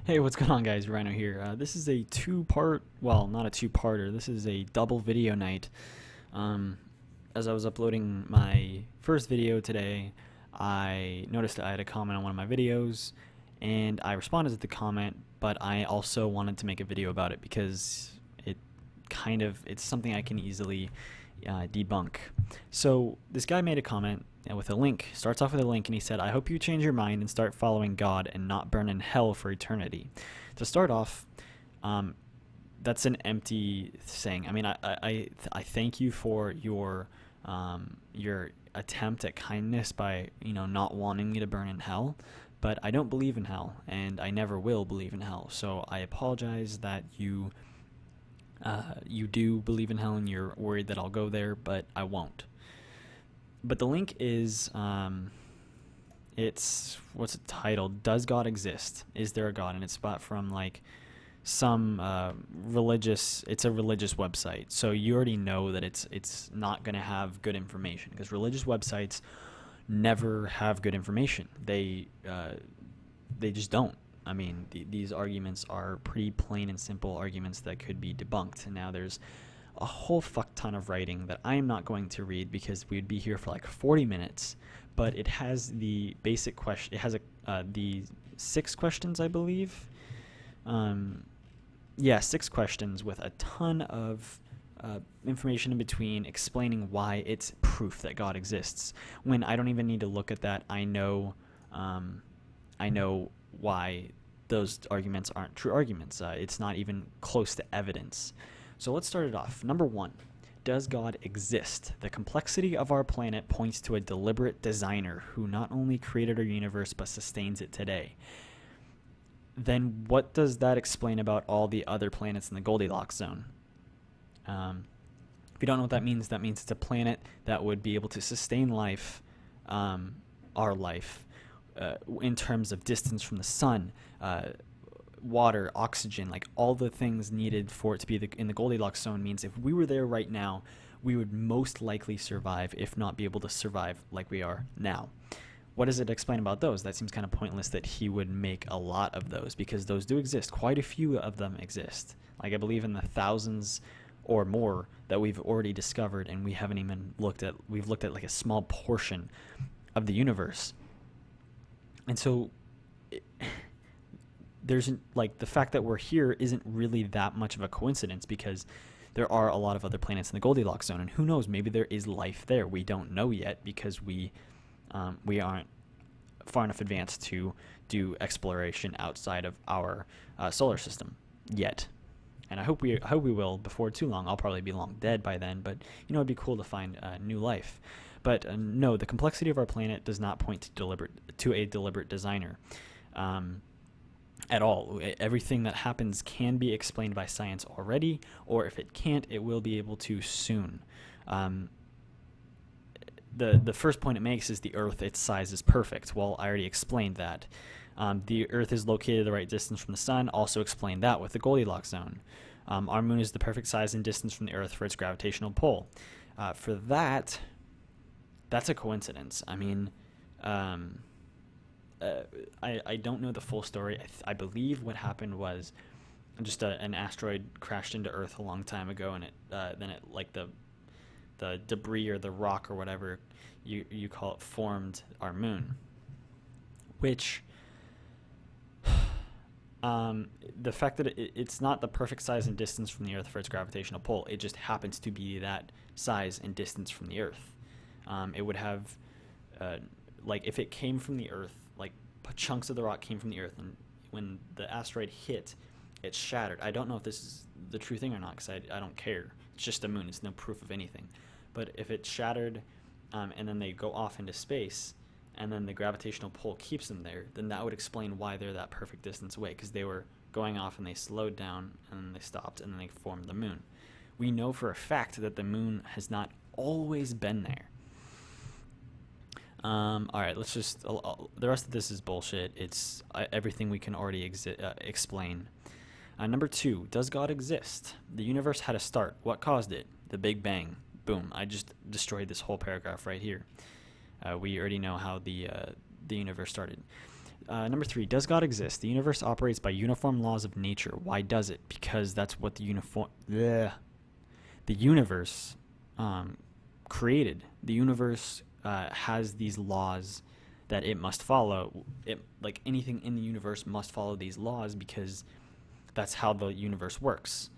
Hey, what's going on, guys? Rhino here. This is a two-part, well, not a two-parter. This is a double video night. Um, as I was uploading my first video today, I noticed that I had a comment on one of my videos, and I responded to the comment, but I also wanted to make a video about it because it's something I can easily debunk. So this guy made a comment with a link, starts off with a link, and he said, "I hope you change your mind and start following God and not burn in hell for eternity." To start off, that's an empty saying. I mean, I thank you for your attempt at kindness by not wanting me to burn in hell, but I don't believe in hell, and I never will believe in hell. So I apologize that you do believe in hell and you're worried that I'll go there, but I won't. But the link is, what's it titled? Does God exist? Is there a God? And it's spot from like some it's a religious website. So you already know that it's not going to have good information because religious websites never have good information. They just don't. I mean, these arguments are pretty plain and simple arguments that could be debunked. And now there's a whole fuck ton of writing that I am not going to read because we'd be here for like 40 minutes. But it has the basic question. It has the 6 questions, I believe. Yeah, 6 questions with a ton of information in between explaining why it's proof that God exists. When I don't even need to look at that, I know why those arguments aren't true arguments. It's not even close to evidence. So let's start it off. Number 1, does God exist? The complexity of our planet points to a deliberate designer who not only created our universe but sustains it today. Then what does that explain about all the other planets in the Goldilocks zone? If you don't know what that means it's a planet that would be able to sustain life, our life, in terms of distance from the sun, water, oxygen, like all the things needed for it to be in the Goldilocks zone means if we were there right now, we would most likely survive, if not be able to survive like we are now. What does it explain about those? That seems kind of pointless that he would make a lot of those because those do exist. Quite a few of them exist. Like I believe in the thousands or more that we've already discovered, and we haven't even looked at. We've looked at like a small portion of the universe. And so there's like the fact that we're here isn't really that much of a coincidence because there are a lot of other planets in the Goldilocks zone, and who knows, maybe there is life there. We don't know yet because we aren't far enough advanced to do exploration outside of our solar system yet. And I hope we will before too long. I'll probably be long dead by then, but it'd be cool to find new life. But no, the complexity of our planet does not point to a deliberate designer at all. Everything that happens can be explained by science already, or if it can't, it will be able to soon. The first point it makes is the Earth, its size is perfect. Well, I already explained that. The Earth is located at the right distance from the sun. Also explained that with the Goldilocks zone. Our moon is the perfect size and distance from the Earth for its gravitational pull. For that, that's a coincidence. I mean, I don't know the full story. I believe what happened was just an asteroid crashed into Earth a long time ago, and then it like the debris or the rock or whatever you call it formed our moon, which the fact that it's not the perfect size and distance from the Earth for its gravitational pull, it just happens to be that size and distance from the Earth. It would have like if it came from the Earth, like chunks of the rock came from the Earth, and when the asteroid hit, it shattered. I don't know if this is the true thing or not because I don't care. It's just a moon. It's no proof of anything. But if it shattered and then they go off into space and then the gravitational pull keeps them there, then that would explain why they're that perfect distance away, because they were going off and they slowed down and then they stopped and then they formed the moon. We know for a fact that the moon has not always been there. All right, let's just the rest of this is bullshit. It's everything we can already explain. Number 2, does God exist? The universe had a start. What caused it? The Big Bang. Boom. I just destroyed this whole paragraph right here. We already know how the universe started. Number 3, does God exist? The universe operates by uniform laws of nature. Why does it? Because that's what the universe created. The universe has these laws that it must follow. Like anything in the universe must follow these laws because that's how the universe works.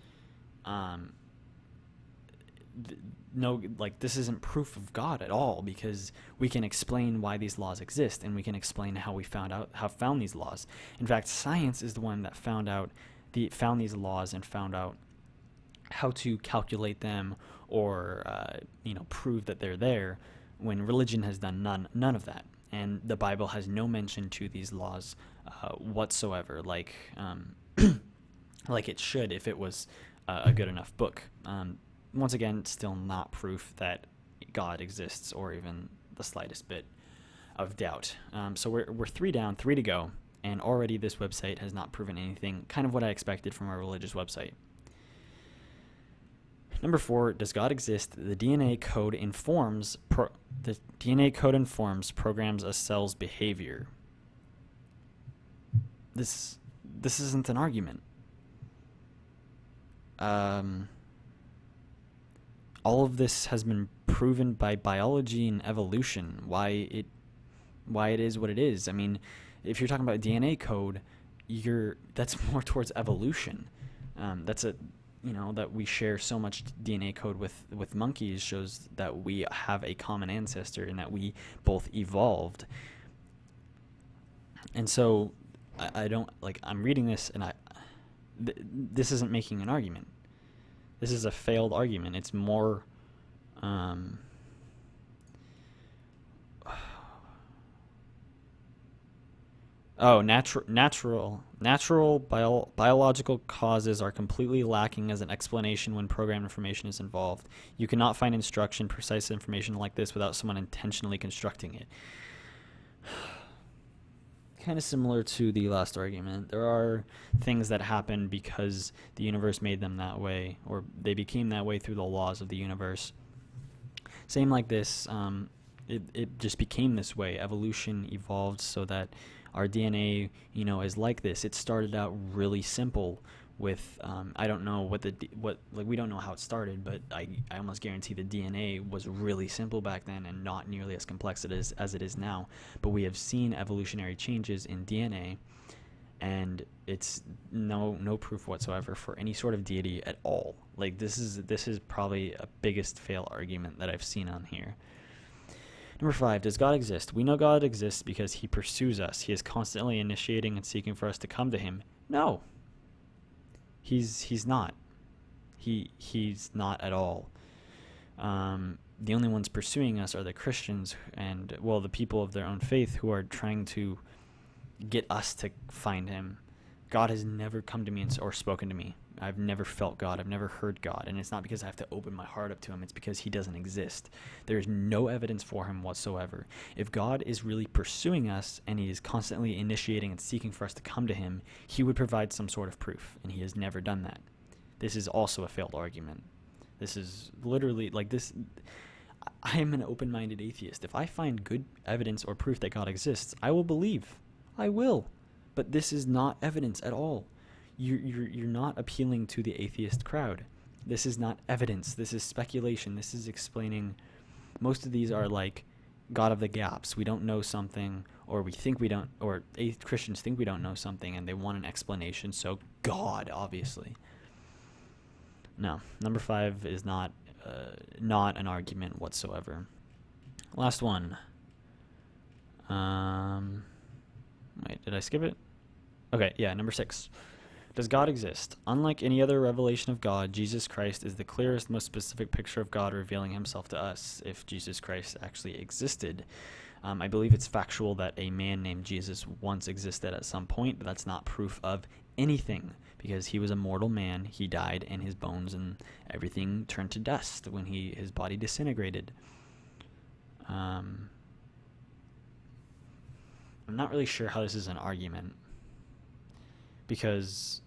This isn't proof of God at all, because we can explain why these laws exist, and we can explain how we found these laws. In fact, science is the one that found these laws and found out how to calculate them or prove that they're there, when religion has done none of that. And the Bible has no mention to these laws whatsoever, like it should if it was a good enough book. Once again, still not proof that God exists, or even the slightest bit of doubt. So we're 3 down, 3 to go, and already this website has not proven anything, kind of what I expected from a religious website. Number 4, does God exist? The DNA code informs programs a cell's behavior. This isn't an argument. All of this has been proven by biology and evolution, why it is what it is. I mean, if you're talking about DNA code, that's more towards evolution. That we share so much DNA code with monkeys shows that we have a common ancestor and that we both evolved. And so I don't, I'm reading this and this isn't making an argument. This is a failed argument. It's more biological causes are completely lacking as an explanation when program information is involved. You cannot find precise information like this without someone intentionally constructing it. Kind of similar to the last argument. There are things that happen because the universe made them that way, or they became that way through the laws of the universe. Same like this. It just became this way. Evolution evolved so that our DNA, is like this. It started out really simple with I don't know we don't know how it started, but I almost guarantee the DNA was really simple back then and not nearly as complex as it is now. But we have seen evolutionary changes in DNA, and it's no proof whatsoever for any sort of deity at all. This is probably a biggest fail argument that I've seen on here. Number 5, does God exist? We know God exists because he pursues us. He is constantly initiating and seeking for us to come to him. No. He's not. He's not at all. The only ones pursuing us are the Christians and, the people of their own faith who are trying to get us to find him. God has never come to me or spoken to me. I've never felt God. I've never heard God. And it's not because I have to open my heart up to him. It's because he doesn't exist. There is no evidence for him whatsoever. If God is really pursuing us and he is constantly initiating and seeking for us to come to him, he would provide some sort of proof. And he has never done that. This is also a failed argument. This is literally this. I am an open-minded atheist. If I find good evidence or proof that God exists, I will believe. I will. But this is not evidence at all. You're not appealing to the atheist crowd. This is not evidence. This is speculation. This is explaining. Most of these are like God of the gaps. We don't know something, or we think we don't, or Christians think we don't know something, and they want an explanation. So God, obviously. No, number 5 is not an argument whatsoever. Last one. Wait, did I skip it? Okay, yeah, number 6. Does God exist? Unlike any other revelation of God, Jesus Christ is the clearest, most specific picture of God revealing himself to us. If Jesus Christ actually existed, I believe it's factual that a man named Jesus once existed at some point, but that's not proof of anything because he was a mortal man. He died, and his bones and everything turned to dust when his body disintegrated. I'm not really sure how this is an argument. Because,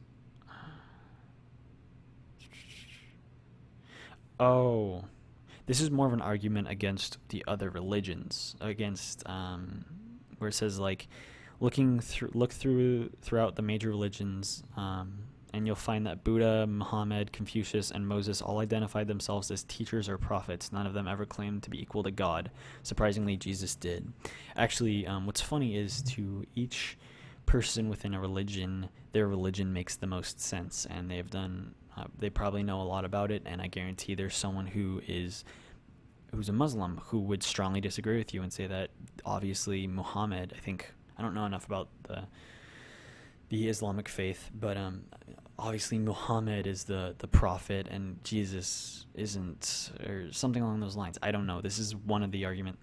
this is more of an argument against the other religions, against, where it says, look throughout the major religions, and you'll find that Buddha, Muhammad, Confucius, and Moses all identified themselves as teachers or prophets. None of them ever claimed to be equal to God. Surprisingly, Jesus did. Actually, what's funny is to each person within a religion, their religion makes the most sense, and they probably know a lot about it, and I guarantee there's someone who's a Muslim who would strongly disagree with you and say that obviously Muhammad, I don't know enough about the Islamic faith, but obviously Muhammad is the prophet and Jesus isn't, or something along those lines. I don't know. This is one of the argument.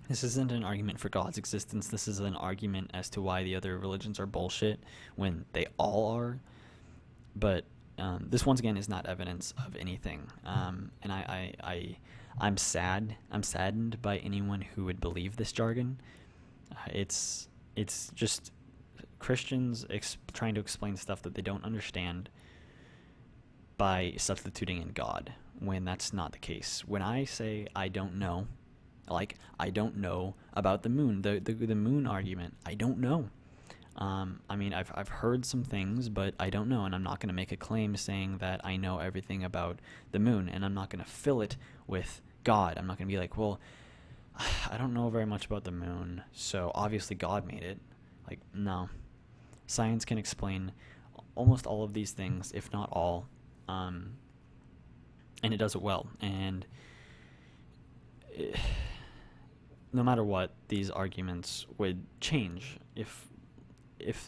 This isn't an argument for God's existence. This is an argument as to why the other religions are bullshit when they all are. But this once again is not evidence of anything. And I'm saddened by anyone who would believe this jargon. It's just Christians trying to explain stuff that they don't understand by substituting in God, when that's not the case. When I say I don't know, like I don't know about the moon, the moon argument, I don't know. I mean, I've heard some things, but I don't know, and I'm not going to make a claim saying that I know everything about the moon, and I'm not going to fill it with God. I'm not going to be like, well, I don't know very much about the moon, so obviously God made it. Like, no. Science can explain almost all of these things, if not all, and it does it well. And no matter what, these arguments would change if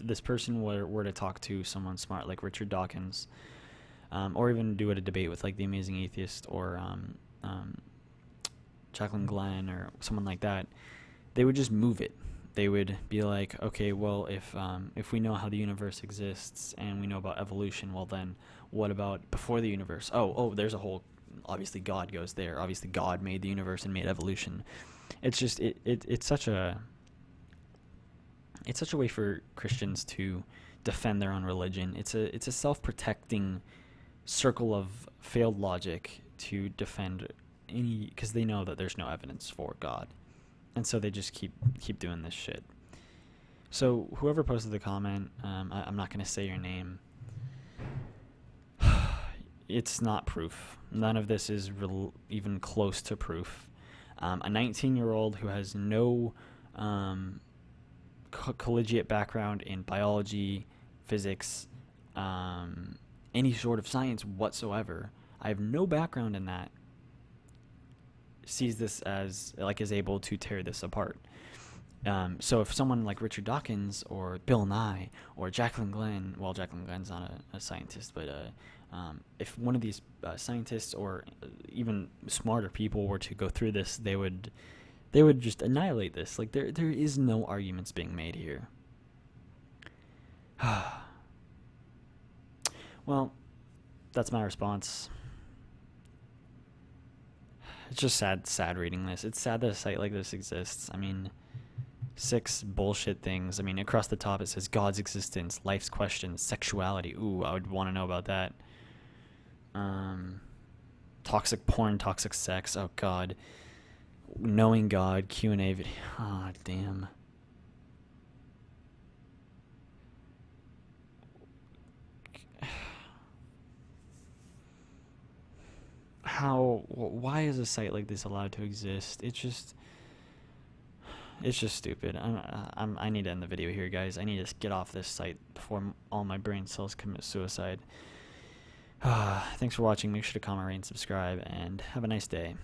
this person were to talk to someone smart like Richard Dawkins, or even do a debate with like The Amazing Atheist or Jacqueline Glenn or someone like that. They would just move it. They would be like, okay, well, if we know how the universe exists and we know about evolution, well then, what about before the universe? Oh, there's a whole. Obviously, God goes there. Obviously, God made the universe and made evolution. It's just it's such a way for Christians to defend their own religion. It's a self-protecting circle of failed logic to defend because they know that there's no evidence for God. And so they just keep doing this shit. So whoever posted the comment, I'm not going to say your name. It's not proof. None of this is even close to proof. A 19-year-old who has no collegiate background in biology, physics, any sort of science whatsoever, I have no background in that, sees this as is able to tear this apart. So if someone like Richard Dawkins or Bill Nye or Jacqueline Glenn, well, Jacqueline Glenn's not a scientist, but if one of these scientists or even smarter people were to go through this, they would just annihilate this. Like there is no arguments being made here. Well, that's my response. It's just sad reading this. It's sad that a site like this exists. I mean, 6 bullshit things. I mean, across the top it says God's existence, life's questions, sexuality. Ooh, I would want to know about that. Toxic porn, toxic sex. Oh God. Knowing God, Q&A video. Ah, damn. Why is a site like this allowed to exist? It's just stupid. I need to end the video here, guys. I need to get off this site before all my brain cells commit suicide. Thanks for watching. Make sure to comment, rate, and subscribe, and have a nice day.